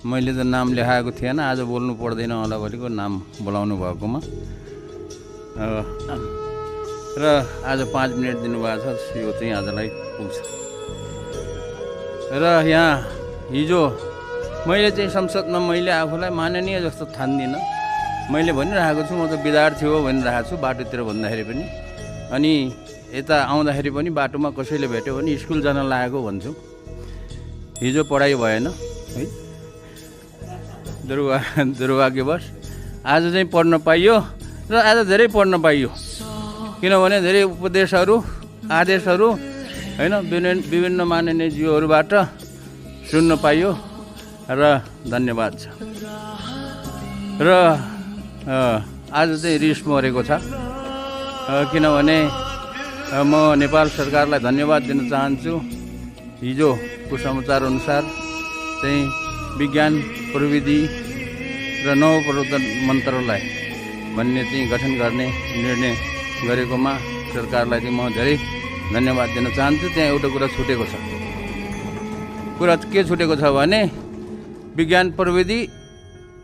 मैले त नाम लेखाएको थिएन, आज बोल्नु पर्दैन होला भनेको नाम बोलाउनु भएकोमा। र आज 5 मिनट दिनुभएको छ, यो चाहिँ आजलाई पुग्छ। र यहाँ हिजो मैले चाहिँ संसदमा मैले आफूलाई माननीय जस्तो ठान्दिनँ। मैले भनिरहेको छु, म त विद्यार्थी हो भनिरहेको छु बाटोतिर भन्दाखेरि पनि। अनि यता आउँदाखेरि पनि बाटोमा कसैले भेट्यो भने स्कुल जान लागेको भन्छु। हिजो पढाइ भएन है, दुर्भाग्यवश। आज चाहिँ पढ्न पाइयो र आज धेरै पढ्न पाइयो, किनभने धेरै उपदेशहरू, आदेशहरू होइन विभिन्न माननीय ज्यूहरूबाट सुन्न पाइयो र धन्यवाद छ। र आज चाहिँ रिस मरेको छ, किनभने म नेपाल सरकारलाई धन्यवाद दिन चाहन्छु। हिजोको समाचार अनुसार चाहिँ विज्ञान प्रविधि र नवप्रवर्धन मन्त्रालय भन्ने चाहिँ गठन गर्ने निर्णय गरेकोमा सरकारलाई चाहिँ म धेरै धन्यवाद दिन चाहन्छु। त्यहाँ एउटा कुरा छुटेको छ। कुरा के छुटेको छ भने विज्ञान प्रविधि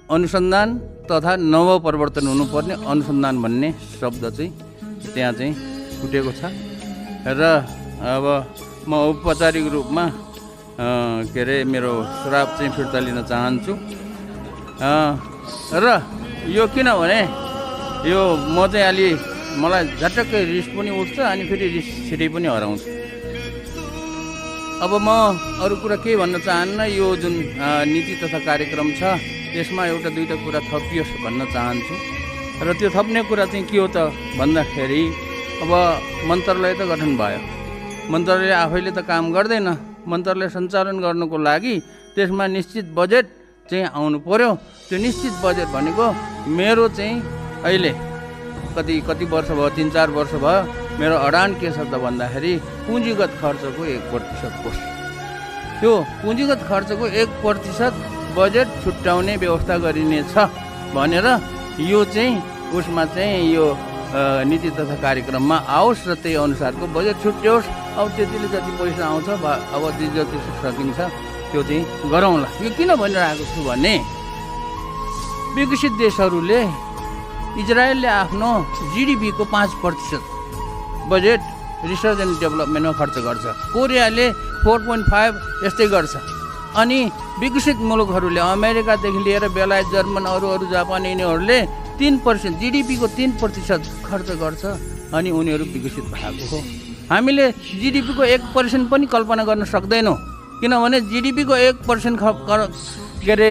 अनुसन्धान तथा नवप्रवर्तन हुनुपर्ने अनुसन्धान भन्ने शब्द चाहिँ त्यहाँ चाहिँ छुटेको छ। र अब म औपचारिक रूपमा के अरे मेरो श्राप चाहिँ फिर्ता लिन चाहन्छु। र यो किनभने यो म चाहिँ अलि मलाई झटक्कै रिस पनि उठ्छ अनि फेरि रिस छिटै पनि हराउँछ। अब म अरू कुरा केही भन्न चाहन्न। यो जुन नीति तथा कार्यक्रम छ त्यसमा एउटा दुईवटा कुरा थपियोस् भन्न चाहन्छु। र त्यो थप्ने कुरा चाहिँ के हो त भन्दाखेरि अब मन्त्रालय त गठन भयो, मन्त्रालय आफैले त काम गर्दैन। मन्त्रालय सञ्चालन गर्नुको लागि त्यसमा निश्चित बजेट चाहिँ आउनु पर्यो। त्यो निश्चित बजेट भनेको मेरो चाहिँ अहिले कति वर्ष भयो, 3-4 वर्ष भयो। मेरो अडान के छ त भन्दाखेरि पुँजीगत खर्चको 1% कोष। त्यो पुँजीगत खर्चको 1% बजेट छुट्याउने व्यवस्था गरिनेछ भनेर यो चाहिँ उसमा चाहिँ यो नीति तथा कार्यक्रममा आओस् र त्यही अनुसारको बजेट छुट्योस्। अब त्यतिले जति पैसा आउँछ अब जति सकिन्छ त्यो चाहिँ गरौँला। यो किन भनिरहेको छु भने विकसित देशहरूले इजरायलले आफ्नो जिडिपीको 5% बजेट रिसर्च एन्ड डेभलपमेन्टमा खर्च गर्छ। कोरियाले 4.5 यस्तै गर्छ। अनि विकसित मुलुकहरूले अमेरिकादेखि लिएर बेलायत, जर्मन, अरू जापान यिनीहरूले 3% जिडिपीको 3% खर्च गर्छ अनि उनीहरू विकसित भएको हो। हामीले जिडिपीको 1% पनि कल्पना गर्न सक्दैनौँ, किनभने जिडिपीको 1% के अरे